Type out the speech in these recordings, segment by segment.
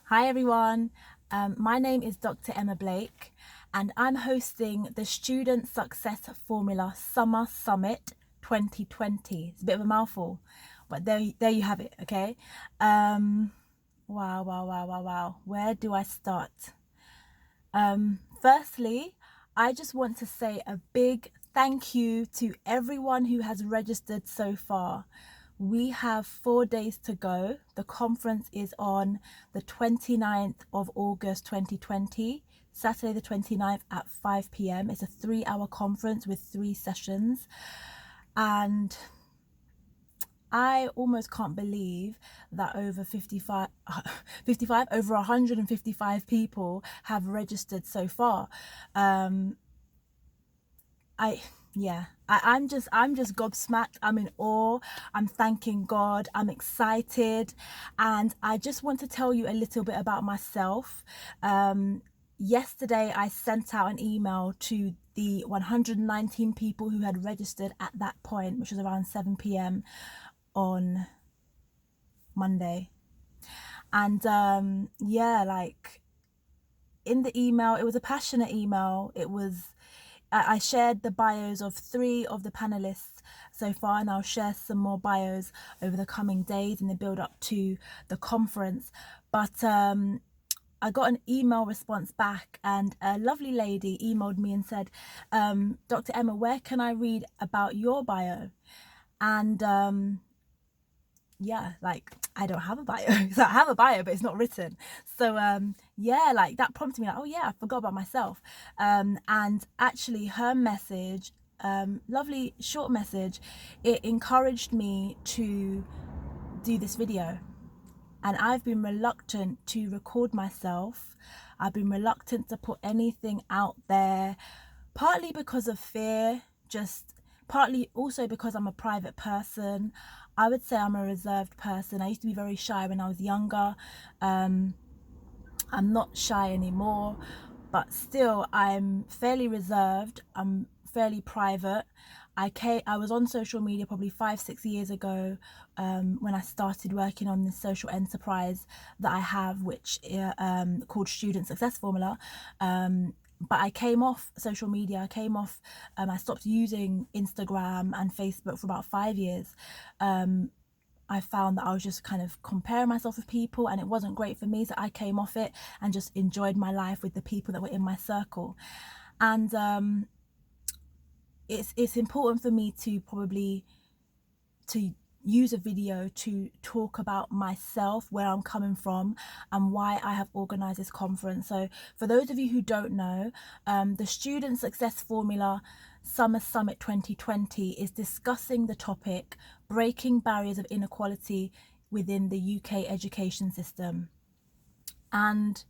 Hi everyone, my name is Dr. Emma Blake and I'm hosting the Student Success Formula Summer Summit 2020. It's a bit of a mouthful, but there you have it, okay? Wow. Where do I start? Firstly, I just want to say a big thank you to everyone who has registered so far. We have 4 days to go. The conference is on the 29th of August 2020, Saturday the 29th at 5 p.m. It's a 3-hour conference with 3 sessions. And I almost can't believe that over 155 people have registered so far. I'm just gobsmacked. I'm in awe. I'm thanking God. I'm excited, and I just want to tell you a little bit about myself. Yesterday, I sent out an email to the 119 people who had registered at that point, which was around 7 p.m. on Monday, and like in the email, it was a passionate email. I shared the bios of 3 of the panelists so far, and I'll share some more bios over the coming days in the build up to the conference. But I got an email response back, and a lovely lady emailed me and said, Dr. Emma, where can I read about your bio? And I don't have a bio. So I have a bio, but it's not written. So that prompted me, like, oh yeah, I forgot about myself. And actually her message, lovely short message, it encouraged me to do this video. And I've been reluctant to record myself. I've been reluctant to put anything out there, partly because of fear, just partly also because I'm a private person. I would say I'm a reserved person. I used to be very shy when I was younger. I'm not shy anymore, but still I'm fairly reserved. I'm fairly private. I was on social media probably 5-6 years ago, when I started working on this social enterprise that I have, which called Student Success Formula. But I came off social media. I stopped using Instagram and Facebook for about 5 years. I found that I was just kind of comparing myself with people, and it wasn't great for me, so I came off it and just enjoyed my life with the people that were in my circle. And it's important for me to use a video to talk about myself, where I'm coming from, and why I have organized this conference. So for those of you who don't know, the Student Success Formula Summer Summit 2020 is discussing the topic breaking barriers of inequality within the UK education system. And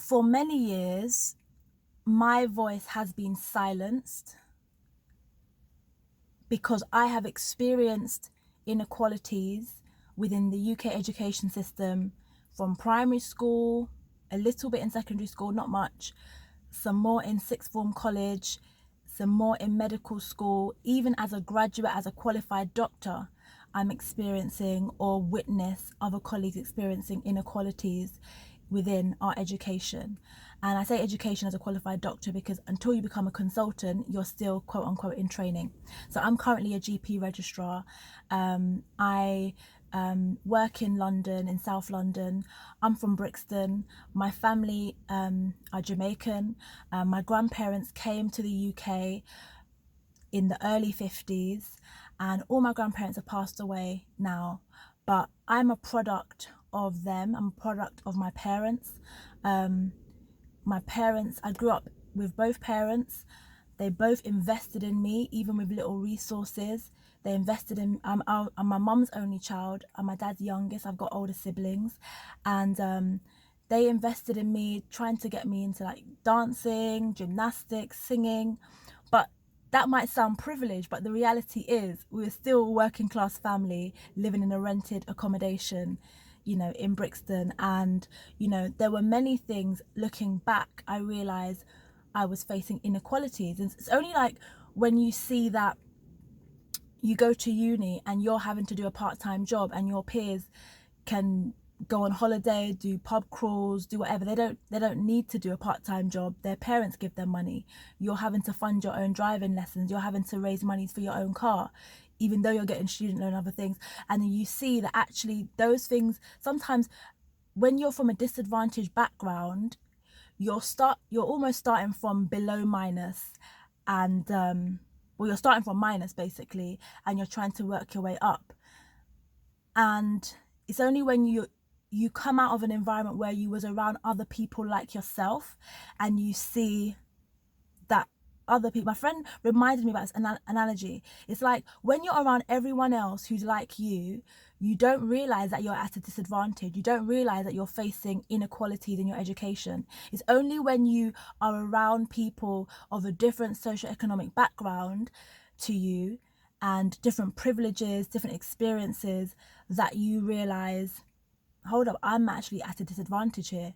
for many years, my voice has been silenced because I have experienced inequalities within the UK education system from primary school, a little bit in secondary school, not much, some more in sixth form college, some more in medical school. Even as a graduate, as a qualified doctor, I'm experiencing or witness other colleagues experiencing inequalities within our education. And I say education as a qualified doctor because until you become a consultant, you're still quote unquote in training. So I'm currently a GP registrar. I work in London, in South London. I'm from Brixton. My family are Jamaican. My grandparents came to the UK in the early 50s, and all my grandparents have passed away now, but I'm a product of them. I'm a product of my parents. I grew up with both parents. They both invested in me, even with little resources. They invested in, I'm my mum's only child. I'm my dad's youngest. I've got older siblings. And they invested in me, trying to get me into like dancing, gymnastics, singing. But that might sound privileged, but the reality is we were still a working class family living in a rented accommodation, in Brixton. And, there were many things. Looking back, I realized I was facing inequalities. And it's only like when you see that you go to uni and you're having to do a part-time job and your peers can go on holiday, do pub crawls, do whatever. They don't need to do a part-time job. Their parents give them money. You're having to fund your own driving lessons. You're having to raise money for your own car, even though you're getting student loan and other things. And you see that actually those things sometimes, when you're from a disadvantaged background, you're almost starting from below minus, and well, you're starting from minus basically, and you're trying to work your way up. And it's only when you come out of an environment where you was around other people like yourself, and you see that other people. My friend reminded me about this analogy. It's like when you're around everyone else who's like you don't realize that you're at a disadvantage. You don't realize that you're facing inequalities in your education. It's only when you are around people of a different socioeconomic background to you and different privileges, different experiences, that you realize, hold up, I'm actually at a disadvantage here.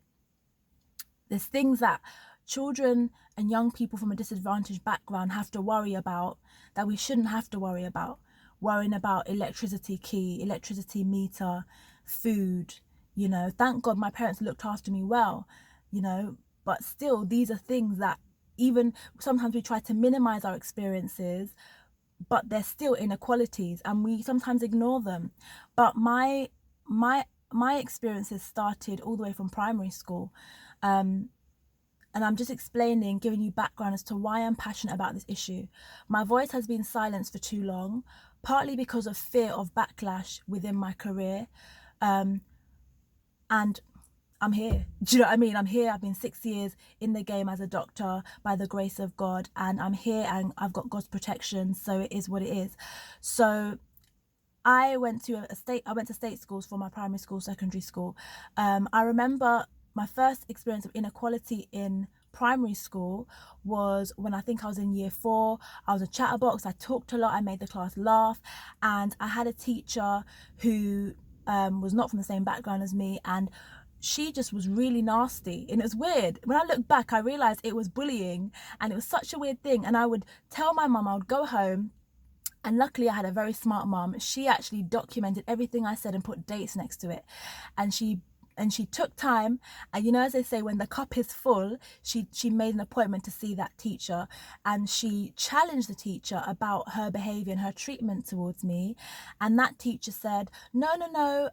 There's things that children and young people from a disadvantaged background have to worry about that we shouldn't have to worry about. Worrying about electricity key, electricity meter, food, thank God my parents looked after me well, but still these are things that even sometimes we try to minimize our experiences, but there's still inequalities and we sometimes ignore them. But my experiences started all the way from primary school. And I'm just explaining, giving you background as to why I'm passionate about this issue. My voice has been silenced for too long, partly because of fear of backlash within my career. And I'm here. Do you know what I mean? I'm here. I've been 6 years in the game as a doctor by the grace of God, and I'm here and I've got God's protection. So it is what it is. So I went to state schools for my primary school, secondary school. I remember my first experience of inequality in primary school was when I think I was in year 4. I was a chatterbox. I talked a lot. I made the class laugh, and I had a teacher who was not from the same background as me, and she just was really nasty. And it was weird. When I look back, I realized it was bullying, and it was such a weird thing. And I would tell my mum, I would go home, and luckily I had a very smart mum. She actually documented everything I said and put dates next to it. And she took time, and as they say, when the cup is full, she made an appointment to see that teacher, and she challenged the teacher about her behavior and her treatment towards me. And that teacher said, no,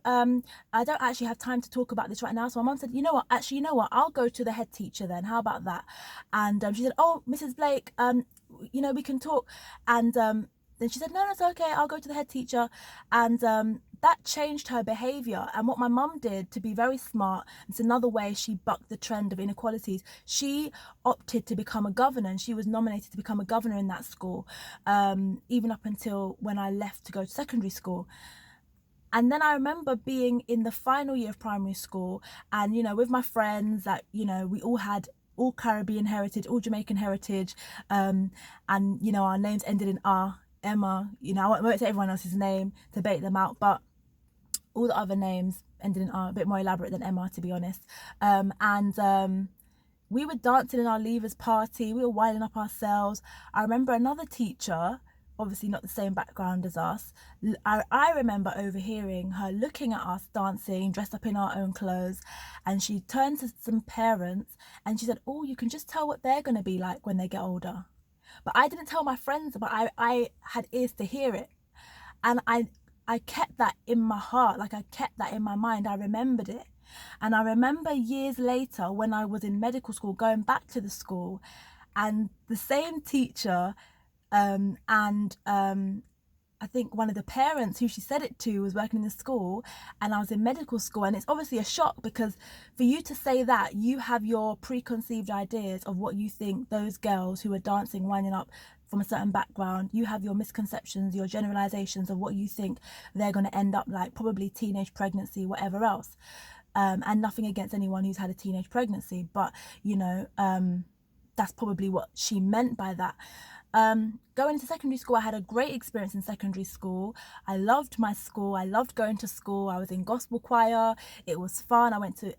I don't actually have time to talk about this right now. So my mum said, you know what, I'll go to the head teacher then, how about that? And she said, oh, Mrs. Blake, we can talk. And then she said, no, it's okay, I'll go to the head teacher. And that changed her behaviour. And what my mum did, to be very smart, it's another way she bucked the trend of inequalities. She opted to become a governor, and she was nominated to become a governor in that school, even up until when I left to go to secondary school. And then I remember being in the final year of primary school, and with my friends, that we all had all Caribbean heritage, all Jamaican heritage, and our names ended in R. Emma, I won't say everyone else's name to bait them out, but all the other names ended in R, a bit more elaborate than Emma, to be honest. And we were dancing in our leavers party, we were winding up ourselves. I remember another teacher, obviously not the same background as us, I remember overhearing her looking at us dancing, dressed up in our own clothes, and she turned to some parents and she said, oh, you can just tell what they're going to be like when they get older. But I didn't tell my friends, but I had ears to hear it. And I kept that in my heart, like I kept that in my mind. I remembered it. And I remember years later when I was in medical school, going back to the school, and the same teacher I think one of the parents who she said it to was working in the school, and I was in medical school. And it's obviously a shock, because for you to say that, you have your preconceived ideas of what you think those girls who are dancing, winding up from a certain background, you have your misconceptions, your generalizations of what you think they're going to end up like, probably teenage pregnancy, whatever else. And nothing against anyone who's had a teenage pregnancy, but that's probably what she meant by that. Going into secondary school, I had a great experience in secondary school. I loved my school. I loved going to school. I was in gospel choir. It was fun. I went to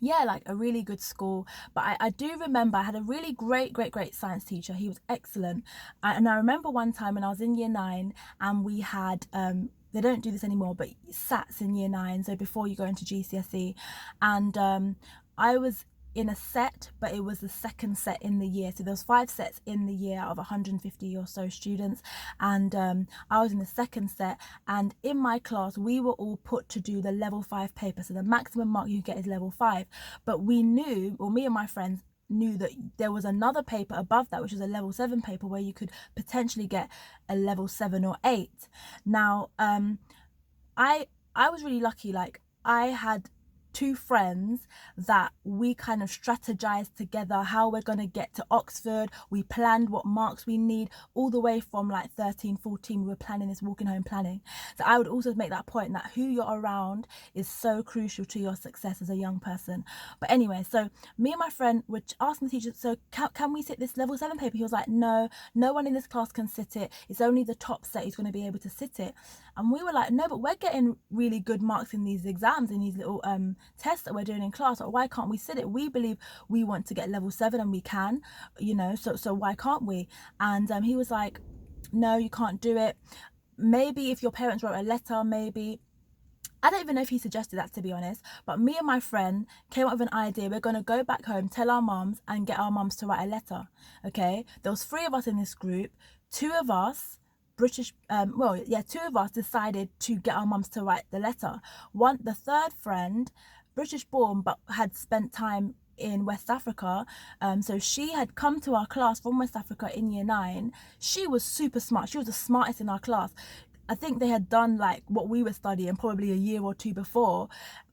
like a really good school. But I do remember I had a really great science teacher. He was excellent. And I remember one time when I was in year 9, and we had they don't do this anymore, but SATs in year 9, so before you go into GCSE. And I was in a set, but it was the second set in the year, so there was 5 sets in the year out of 150 or so students, and I was in the second set, and in my class we were all put to do the level 5 paper, so the maximum mark you get is level 5, but we knew, or me and my friends knew, that there was another paper above that, which was a level 7 paper, where you could potentially get a level 7 or 8. Now I was really lucky. Like, I had 2 friends that we kind of strategized together how we're going to get to Oxford. We planned what marks we need all the way from like 13, 14. We were planning this, walking home planning. So I would also make that point that who you're around is so crucial to your success as a young person. But anyway, so me and my friend were asking the teacher, so can we sit this level 7 paper? He was like, no one in this class can sit it. It's only the top set who's going to be able to sit it. And we were like, no, but we're getting really good marks in these exams, in these little tests that we're doing in class. Like, why can't we sit it? We believe we want to get level 7 and we can, so why can't we? And he was like, no, you can't do it. Maybe if your parents wrote a letter, maybe. I don't even know if he suggested that, to be honest, but me and my friend came up with an idea. We're going to go back home, tell our mums, and get our mums to write a letter. Okay, there was 3 of us in this group. 2 of us British, 2 of us decided to get our mums to write the letter. The third friend, British born, but had spent time in West Africa, so she had come to our class from West Africa in year 9. She was super smart. She was the smartest in our class. I think they had done like what we were studying probably a year or 2 before,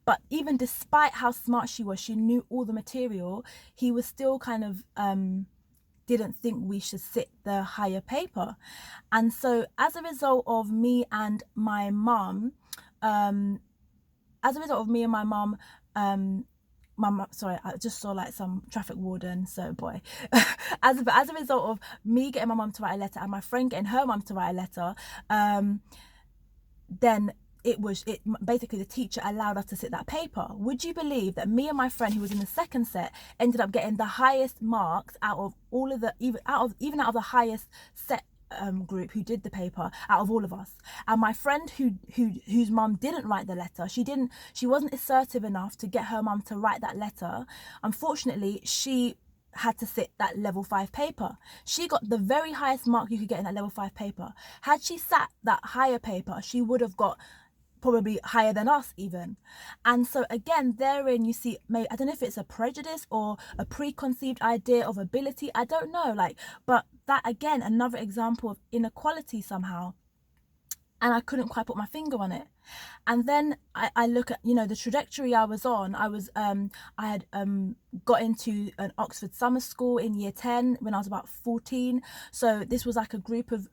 but even despite how smart she was, she knew all the material. He was still kind of didn't think we should sit the higher paper. And so as a result of me and my mum, sorry, I just saw like some traffic warden, so boy. as a result of me getting my mum to write a letter and my friend getting her mum to write a letter, then basically the teacher allowed us to sit that paper. Would you believe that me and my friend, who was in the second set, ended up getting the highest marks out of all of the, even out of the highest set group who did the paper, out of all of us? And my friend whose mum didn't write the letter, she wasn't assertive enough to get her mum to write that letter. Unfortunately, she had to sit that level 5 paper. She got the very highest mark you could get in that level 5 paper. Had she sat that higher paper, she would have got probably higher than us even. And so again, therein you see, maybe, I don't know if it's a prejudice or a preconceived idea of ability, I don't know, but that again, another example of inequality somehow. And I couldn't quite put my finger on it. And then I look at, the trajectory I was on. I had got into an Oxford summer school in year 10 when I was about 14. So this was like a group of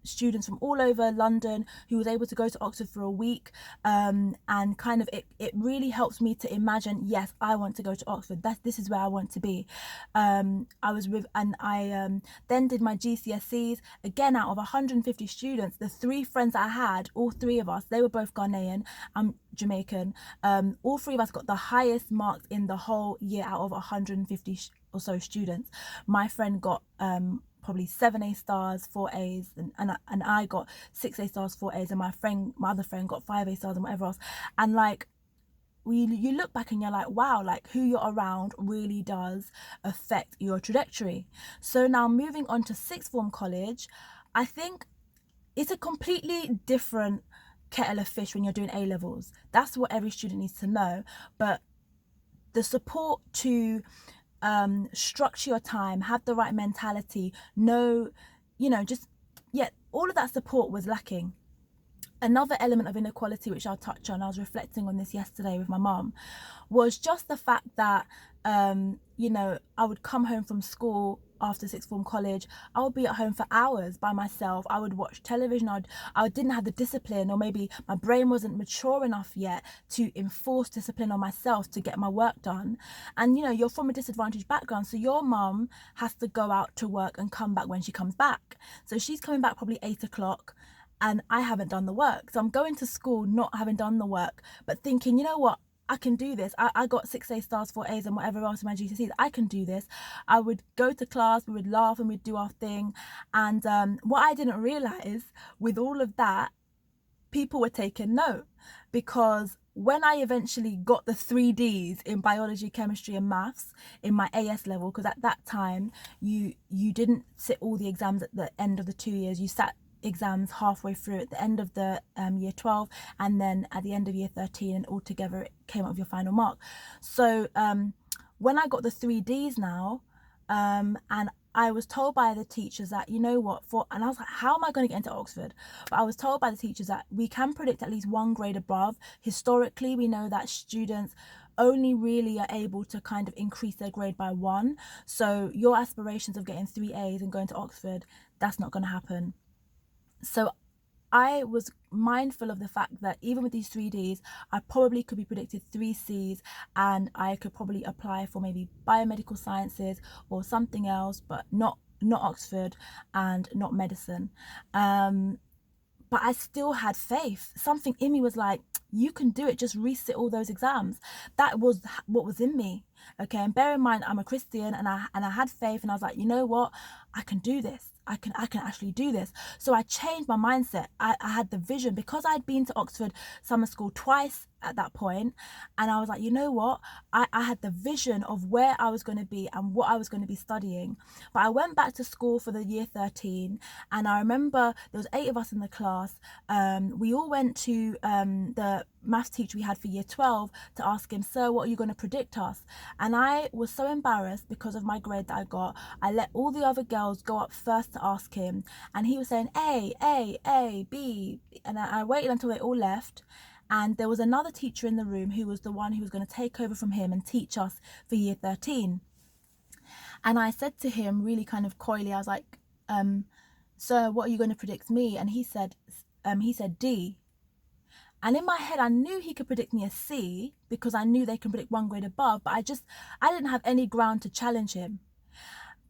students from all over London who was able to go to Oxford for a week, and kind of it really helps me to imagine, yes, I want to go to Oxford, this is where I want to be. I then did my GCSEs. Again, out of 150 students, the 3 friends I had, all 3 of us, they were both Ghanaian, I'm Jamaican, all 3 of us got the highest marks in the whole year out of 150 or so students. My friend got probably 7 A stars, 4 A's, and I got 6 A stars, 4 A's, and my other friend got 5 A stars and whatever else. And like, you look back and you're like, wow, like who you're around really does affect your trajectory. So now moving on to sixth form college, I think it's a completely different kettle of fish when you're doing A levels. That's what every student needs to know. But the support to structure your time, have the right mentality, all of that support was lacking. Another element of inequality, which I'll touch on, I was reflecting on this yesterday with my mum, was just the fact that I would come home from school after sixth form college. I would be at home for hours by myself. I would watch television. I didn't have the discipline, or maybe my brain wasn't mature enough yet to enforce discipline on myself to get my work done. And you're from a disadvantaged background, so your mum has to go out to work and come back when she comes back. So she's coming back probably 8 o'clock, and I haven't done the work. So I'm going to school not having done the work, but thinking, you know what, I can do this. I got 6 A stars, 4 A's, and whatever else in my GCSEs. I can do this. I would go to class, we would laugh, and we'd do our thing. And what I didn't realise with all of that people were taking note, because when I eventually got the 3Ds in biology, chemistry and maths in my AS level, because at that time you didn't sit all the exams at the end of the 2 years, you sat exams halfway through at the end of the year 12 and then at the end of year 13, and altogether it came up with your final mark. So when I got the 3Ds now, and I was told by the teachers that, you know what, and I was like, how am I going to get into Oxford? But I was told by the teachers that we can predict at least one grade above. Historically, we know that students only really are able to kind of increase their grade by one. So your aspirations of getting 3As and going to Oxford, that's not going to happen. So I was mindful of the fact that even with these 3Ds, I probably could be predicted 3Cs, and I could probably apply for maybe biomedical sciences or something else, but not Oxford and not medicine. But I still had faith. Something in me was like, you can do it, just resit all those exams. That was what was in me. Okay, and bear in mind, I'm a Christian, and I had faith, and I was like, you know what, I can do this. I can actually do this. So I changed my mindset. I had the vision, because I'd been to Oxford summer school twice at that point, and I was like, you know what, I had the vision of where I was going to be and what I was going to be studying. But I went back to school for the year 13, and I remember there was 8 of us in the class. We all went to the maths teacher we had for year 12 to ask him, sir, what are you going to predict us? And I was so embarrassed because of my grade that I got. I let all the other girls go up first to ask him, and he was saying A, B, and I waited until they all left. And there was another teacher in the room who was the one who was going to take over from him and teach us for year 13. And I said to him really kind of coyly, I was like, sir, what are you going to predict me? And he said D. And in my head, I knew he could predict me a C, because I knew they can predict one grade above, but I didn't have any ground to challenge him.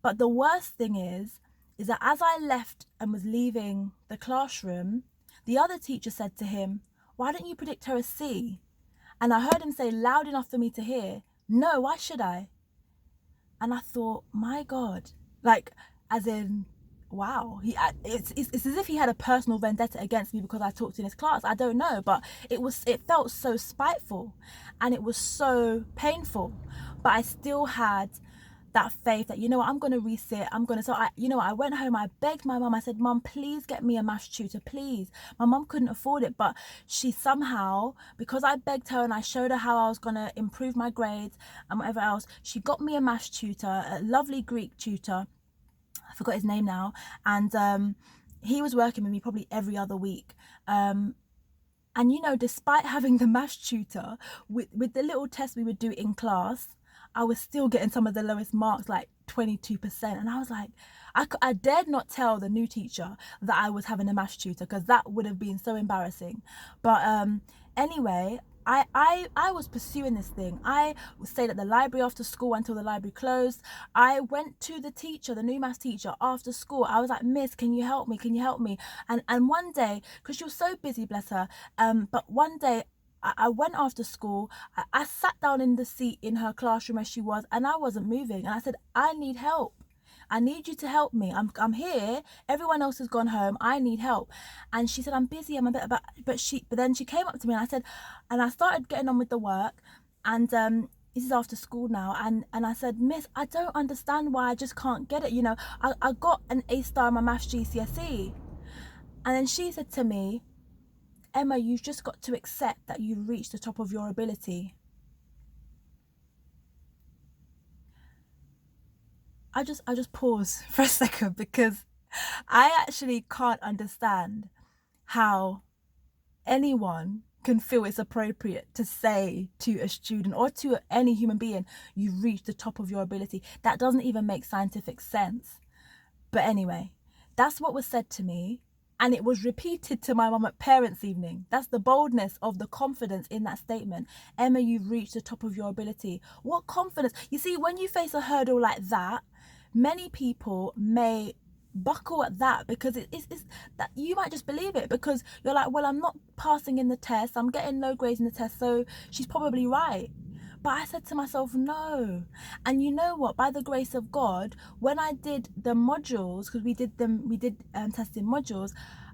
But the worst thing is that as I left and was leaving the classroom, the other teacher said to him, why don't you predict her a C? And I heard him say loud enough for me to hear, no, why should I? And I thought, my God, like, as in, wow, it's as if he had a personal vendetta against me because I talked in his class. I don't know, but it felt so spiteful, and it was so painful. But I still had that faith that, you know what, I'm going to resit. So I went home, I begged my mum. I said, Mum, please get me a maths tutor, please. My mum couldn't afford it, but she somehow, because I begged her and I showed her how I was going to improve my grades and whatever else, she got me a maths tutor, a lovely Greek tutor. I forgot his name now. And he was working with me probably every other week. And, you know, despite having the maths tutor, with the little tests we would do in class, I was still getting some of the lowest marks, like 22%. And I was like, I dared not tell the new teacher that I was having a maths tutor, because that would have been so embarrassing. But anyway, I was pursuing this thing. I stayed at the library after school until the library closed. I went to the teacher, the new maths teacher, after school. I was like, Miss, can you help me? Can you help me? And one day, because she was so busy, bless her, but one day I went after school. I sat down in the seat in her classroom as she was, and I wasn't moving. And I said, I need help. I need you to help me. I'm here. Everyone else has gone home. I need help. And she said, I'm busy. I'm a bit about, but then she came up to me, and I said, and I started getting on with the work. And this is after school now. And I said, Miss, I don't understand why I just can't get it. You know, I got an A star in my maths GCSE. And then she said to me, Emma, you've just got to accept that you've reached the top of your ability. I just pause for a second, because I actually can't understand how anyone can feel it's appropriate to say to a student or to any human being, you've reached the top of your ability. That doesn't even make scientific sense. But anyway, that's what was said to me. And it was repeated to my mum at parents' evening. That's the boldness of the confidence in that statement. Emma, you've reached the top of your ability. What confidence? You see, when you face a hurdle like that, many people may buckle at that, because it's that you might just believe it, because you're like, well, I'm not passing in the test. I'm getting low grades in the test, so she's probably right. But I said to myself, no. And you know what? By the grace of God, when I did the modules, because we did testing modules,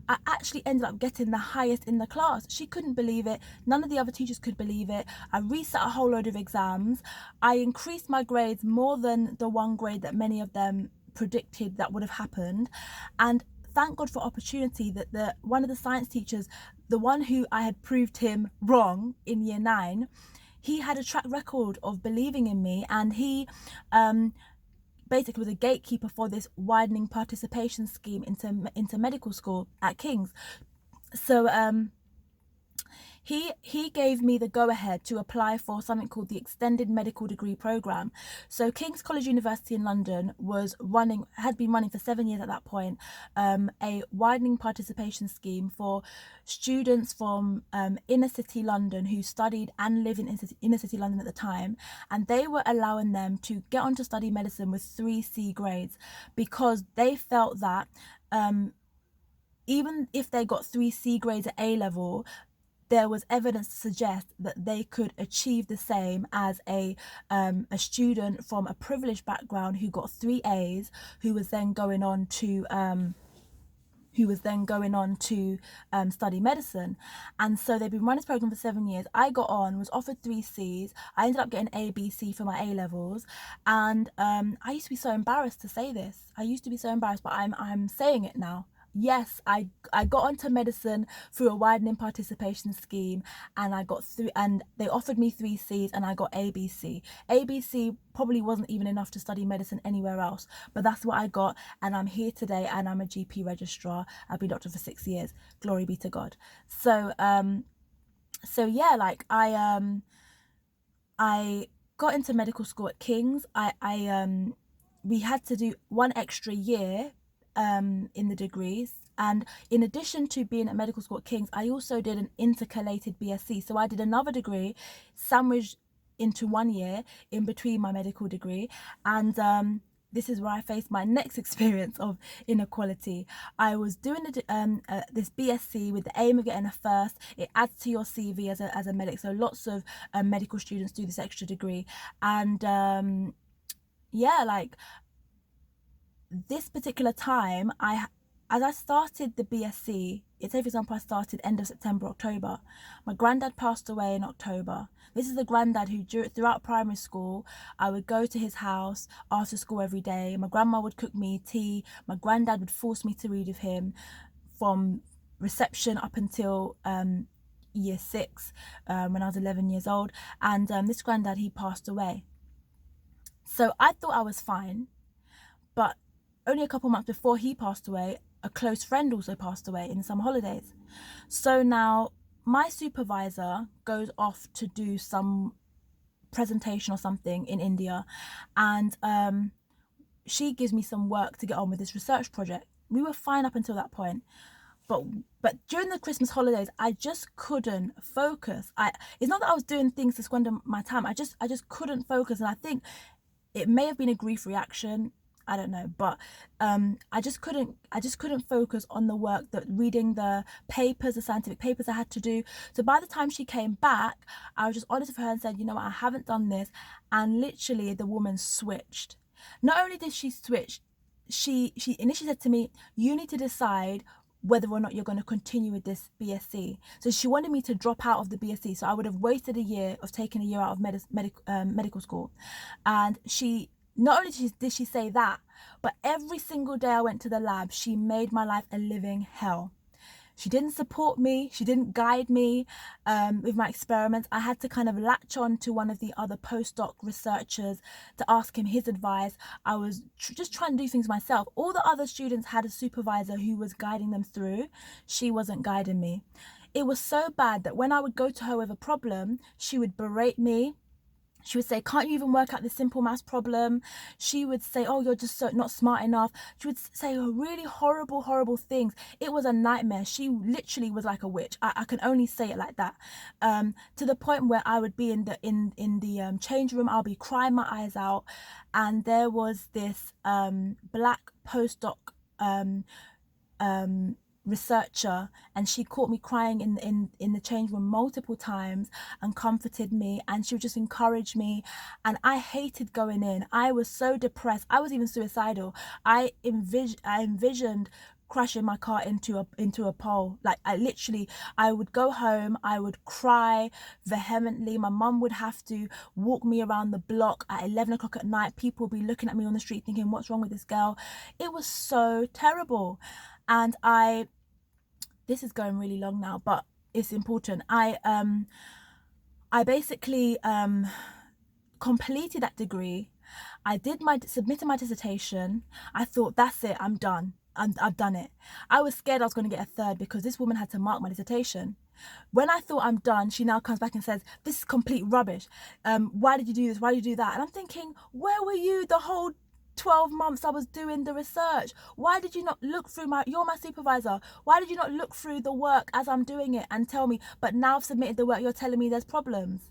I actually ended up getting the highest in the class. She couldn't believe it. None of the other teachers could believe it. I reset a whole load of exams. I increased my grades more than the one grade that many of them predicted that would have happened. And thank God for opportunity that one of the science teachers, the one who I had proved him wrong in year 9, he had a track record of believing in me, and he basically was a gatekeeper for this widening participation scheme into medical school at King's. So he gave me the go-ahead to apply for something called the Extended Medical Degree Programme. So King's College University in London had been running for 7 years at that point, a widening participation scheme for students from inner city London who studied and lived in inner city London at the time, and they were allowing them to get on to study medicine with 3 C grades, because they felt that even if they got 3 C grades at A level, there was evidence to suggest that they could achieve the same as a student from a privileged background who got 3 A's, who was then going on to study medicine. And so they've been running this program for 7 years. I got on, was offered 3 C's. I ended up getting A, B, C for my A levels. And I used to be so embarrassed to say this. But I'm saying it now. Yes, I got onto medicine through a widening participation scheme, and I got through, and they offered me 3 C's, and I got ABC. ABC probably wasn't even enough to study medicine anywhere else, but that's what I got, and I'm here today, and I'm a GP registrar. I've been a doctor for 6 years. Glory be to God. So yeah, like I got into medical school at King's. We had to do 1 extra year in the degrees, and in addition to being at medical school at King's, I also did an intercalated BSc. So I did another degree sandwiched into 1 year in between my medical degree, and this is where I faced my next experience of inequality. I was doing this BSc with the aim of getting a first. It adds to your CV as a medic, so lots of medical students do this extra degree. And yeah, like this particular time, as I started the BSc, say for example I started end of September, October. My granddad passed away in October. This is the granddad who throughout primary school, I would go to his house after school every day. My grandma would cook me tea. My granddad would force me to read with him from reception up until year 6, when I was 11 years old. And this granddad, he passed away. So I thought I was fine, but only a couple months before he passed away, a close friend also passed away in the summer holidays. So now my supervisor goes off to do some presentation or something in India, and she gives me some work to get on with this research project. We were fine up until that point, but during the Christmas holidays, I just couldn't focus. It's not that I was doing things to squander my time. I just couldn't focus, and I think it may have been a grief reaction. I don't know, but I just couldn't focus on the work, reading the papers, the scientific papers I had to do. So by the time she came back, I was just honest with her and said, you know what, I haven't done this. And literally the woman switched. Not only did she switch, she initially said to me, you need to decide whether or not you're going to continue with this BSc. So she wanted me to drop out of the BSc. So I would have wasted a year of taking a year out of medical school. And not only did she say that, but every single day I went to the lab, she made my life a living hell. She didn't support me. She didn't guide me with my experiments. I had to kind of latch on to one of the other postdoc researchers to ask him his advice. I was just trying to do things myself. All the other students had a supervisor who was guiding them through. She wasn't guiding me. It was so bad that when I would go to her with a problem, she would berate me. She would say, can't you even work out this simple maths problem? She would say, oh, you're just not smart enough. She would say really horrible, horrible things. It was a nightmare. She literally was like a witch. I can only say it like that. To the point where I would be in the change room, I'll be crying my eyes out. And there was this black postdoc researcher, and she caught me crying in the change room multiple times and comforted me, and she would just encourage me. And I hated going in. I was so depressed. I was even suicidal. I envisioned crashing my car into a pole. Like I would go home, I would cry vehemently. My mum would have to walk me around the block at 11 o'clock at night. People would be looking at me on the street thinking, what's wrong with this girl? It was so terrible. And this is going really long now, but it's important. I basically completed that degree. I submitted my dissertation. I thought, that's it, I'm done. I've done it. I was scared I was going to get a third because this woman had to mark my dissertation. When I thought I'm done, she now comes back and says, this is complete rubbish. Why did you do this? Why did you do that? And I'm thinking, where were you the whole 12 months I was doing the research? Why did you not look through you're my supervisor. Why did you not look through the work as I'm doing it and tell me, but now I've submitted the work, you're telling me there's problems?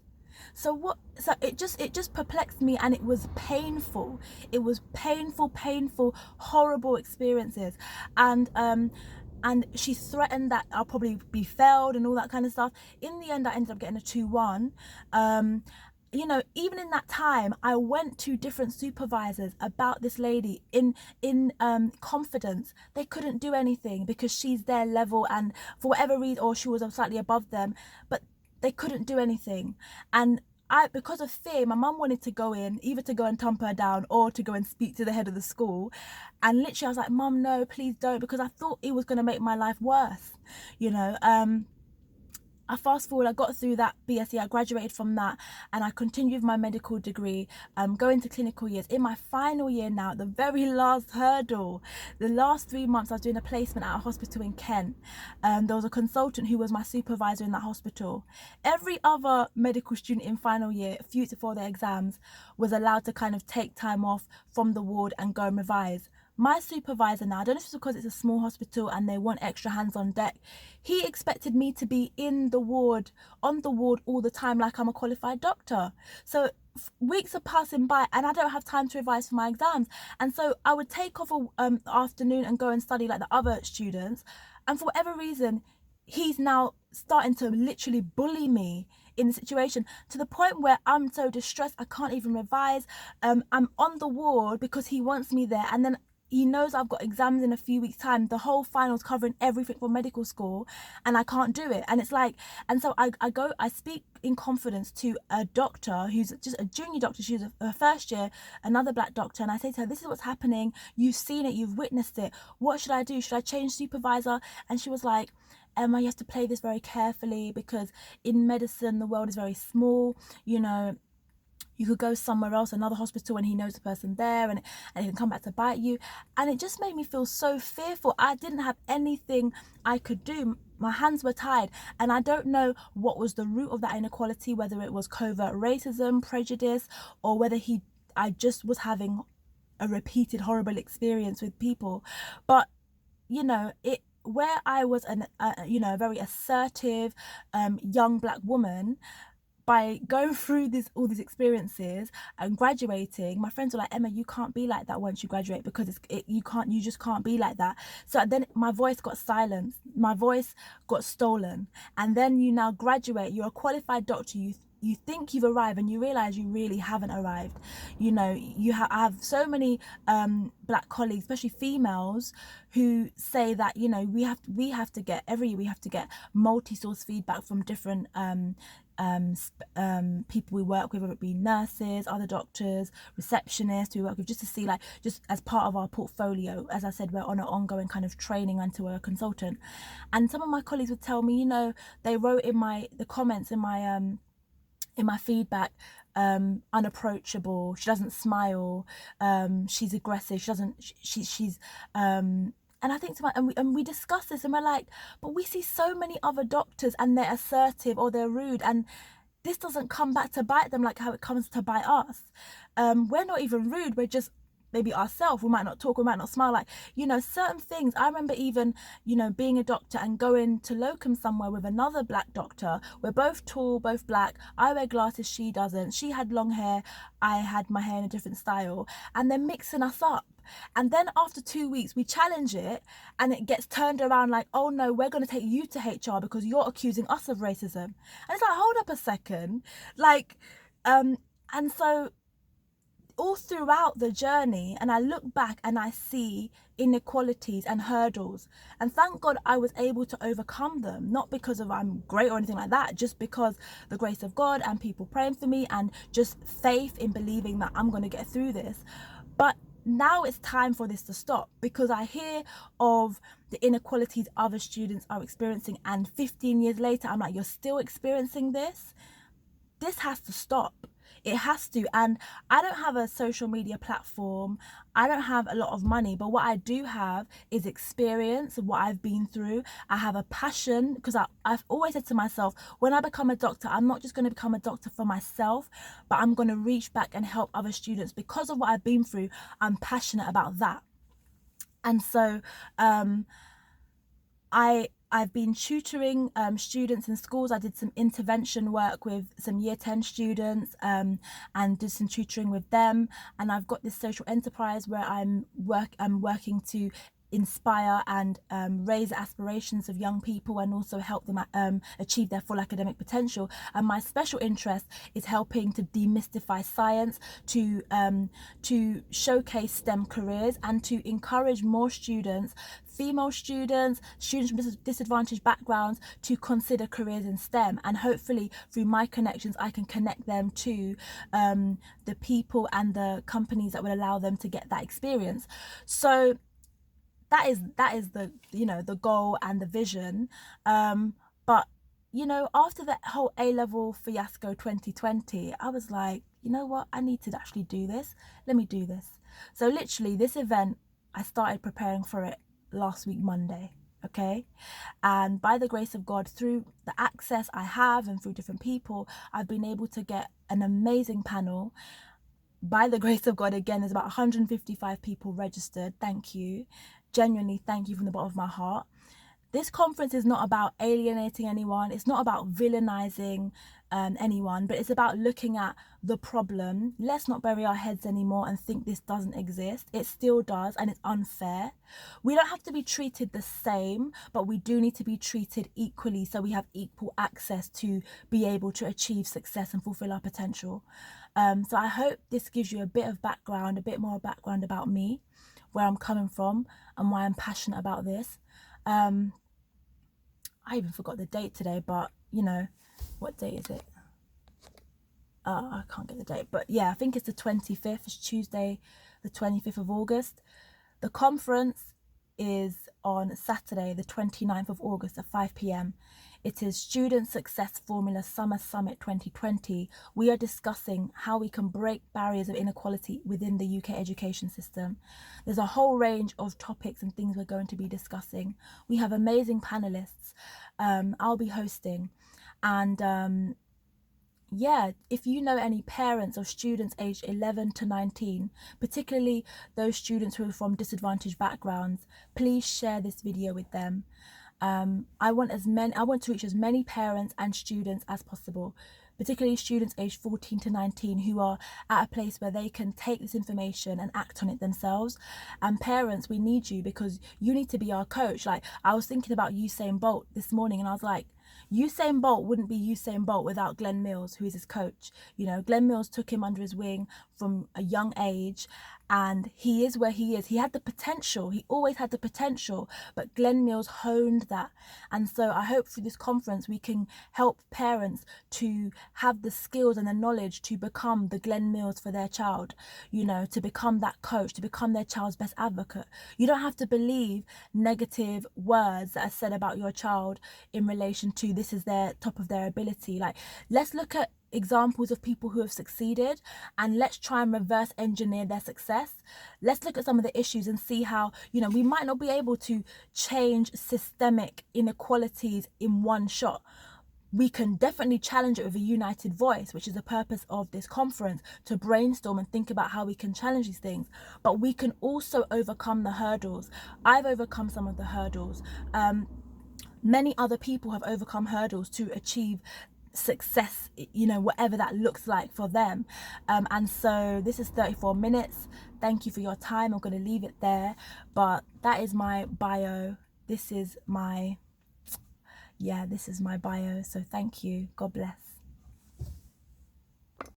So it just perplexed me, and it was painful. It was painful, horrible experiences. And she threatened that I'll probably be failed and all that kind of stuff. In the end, I ended up getting a 2-1. Even in that time, I went to different supervisors about this lady in confidence. They couldn't do anything because she's their level, and for whatever reason, or she was slightly above them, but they couldn't do anything. And because of fear, my mum wanted to go in, either to go and thump her down or to go and speak to the head of the school. And literally I was like, Mum, no, please don't, because I thought it was going to make my life worse. I fast forward, I got through that BSc, I graduated from that, and I continued with my medical degree, going to clinical years. In my final year now, the very last hurdle, the last 3 months, I was doing a placement at a hospital in Kent. There was a consultant who was my supervisor in that hospital. Every other medical student in final year, a few before their exams, was allowed to kind of take time off from the ward and go and revise. My supervisor now, I don't know if it's because it's a small hospital and they want extra hands on deck, he expected me to be on the ward all the time like I'm a qualified doctor. So weeks are passing by and I don't have time to revise for my exams. And so I would take off an afternoon and go and study like the other students. And for whatever reason, he's now starting to literally bully me in the situation, to the point where I'm so distressed I can't even revise. I'm on the ward because he wants me there, and then he knows I've got exams in a few weeks' time. The whole final's covering everything for medical school, and I can't do it. And it's like, and so I speak in confidence to a doctor who's just a junior doctor. She's a first year, another black doctor, and I say to her, this is what's happening. You've seen it, you've witnessed it. What should I do? Should I change supervisor? And she was like, Emma, you have to play this very carefully, because in medicine, the world is very small. You could go somewhere else, another hospital, and he knows the person there, and he can come back to bite you. And it just made me feel so fearful. I didn't have anything I could do. My hands were tied, and I don't know what was the root of that inequality, whether it was covert racism, prejudice, or whether I just was having a repeated horrible experience with people. But where I was a very assertive young black woman, by going through all these experiences and graduating, my friends were like, Emma, you can't be like that once you graduate, because you just can't be like that. So then my voice got silenced, my voice got stolen. And then you now graduate, you're a qualified doctor, you think you've arrived, and you realize you really haven't arrived. I have so many black colleagues, especially females, who say that we have to get every year, we have to get multi-source feedback from different people we work with, whether it be nurses, other doctors, receptionists we work with, just to see, like, just as part of our portfolio. As I said, we're on an ongoing kind of training until we're a consultant. And some of my colleagues would tell me, they wrote in the comments in my feedback, unapproachable, she doesn't smile, she's aggressive, she's and I think to and we discuss this, and we're like, but we see so many other doctors and they're assertive or they're rude, and this doesn't come back to bite them like how it comes to bite us. We're not even rude, we're just maybe ourselves. We might not talk, we might not smile, like, certain things. I remember even, being a doctor and going to locum somewhere with another black doctor. We're both tall, both black. I wear glasses, she doesn't. She had long hair, I had my hair in a different style, and they're mixing us up. And then after 2 weeks, we challenge it, and it gets turned around like, oh no, we're going to take you to HR because you're accusing us of racism. And it's like, hold up a second. Like, and so all throughout the journey, and I look back and I see inequalities and hurdles, and thank God I was able to overcome them, not because of I'm great or anything like that, just because the grace of God and people praying for me and just faith in believing that I'm going to get through this. But now it's time for this to stop, because I hear of the inequalities other students are experiencing, and 15 years later I'm like, you're still experiencing this? This has to stop. It has to. And I don't have a social media platform. I don't have a lot of money, but what I do have is experience, what I've been through. I have a passion, because I've always said to myself, when I become a doctor, I'm not just going to become a doctor for myself, but I'm going to reach back and help other students. Because of what I've been through, I'm passionate about that. And so I've been tutoring students in schools. I did some intervention work with some year 10 students and did some tutoring with them. And I've got this social enterprise where I'm working to inspire and raise the aspirations of young people and also help them achieve their full academic potential. And my special interest is helping to demystify science, to showcase STEM careers, and to encourage more students, female students, students from disadvantaged backgrounds, to consider careers in STEM. And hopefully through my connections I can connect them to the people and the companies that will allow them to get that experience. So that is the, you know, the goal and the vision. But you know, after that whole A-level fiasco 2020, I was like, you know what, I need to actually do this. Let me do this. So literally this event, I started preparing for it last week Monday. Okay, and by the grace of God, through the access I have and through different people, I've been able to get an amazing panel. By the grace of God, again, there's about 155 people registered. Thank you. Genuinely, thank you from the bottom of my heart. This conference is not about alienating anyone. It's not about villainizing anyone, but it's about looking at the problem. Let's not bury our heads anymore and think this doesn't exist. It still does, and it's unfair. We don't have to be treated the same, but we do need to be treated equally, so we have equal access to be able to achieve success and fulfill our potential. So I hope this gives you a bit of background, a bit more background about me, where I'm coming from and why I'm passionate about this. I even forgot the date today, but you know, what date is it? I can't get the date, but yeah, I think it's the 25th. It's Tuesday, the 25th of August. The conference is on Saturday, the 29th of August at 5 p.m. It is Student Success Formula Summer Summit 2020. We are discussing how we can break barriers of inequality within the UK education system. There's a whole range of topics and things we're going to be discussing. We have amazing panelists. I'll be hosting. And yeah, if you know any parents of students aged 11 to 19, particularly those students who are from disadvantaged backgrounds, please share this video with them. I want to reach as many parents and students as possible, particularly students aged 14 to 19 who are at a place where they can take this information and act on it themselves. And parents, we need you, because you need to be our coach. Like, I was thinking about Usain Bolt this morning, and I was like, Usain Bolt wouldn't be Usain Bolt without Glenn Mills, who is his coach. You know, Glenn Mills took him under his wing from a young age, and he is where he is. He had the potential. He always had the potential, but Glenn Mills honed that. And so I hope through this conference we can help parents to have the skills and the knowledge to become the Glenn Mills for their child, you know, to become that coach, to become their child's best advocate. You don't have to believe negative words that are said about your child in relation to this is their top of their ability. Like, let's look at examples of people who have succeeded, and let's try and reverse engineer their success. Let's look at some of the issues and see how, you know, we might not be able to change systemic inequalities in one shot. We can definitely challenge it with a united voice, which is the purpose of this conference, to brainstorm and think about how we can challenge these things. But we can also overcome the hurdles. I've overcome some of the hurdles. Many other people have overcome hurdles to achieve success, you know, whatever that looks like for them. And so this is 34 minutes. Thank you for your time. I'm going to leave it there, but that is my bio. This is my bio. So thank you. God bless.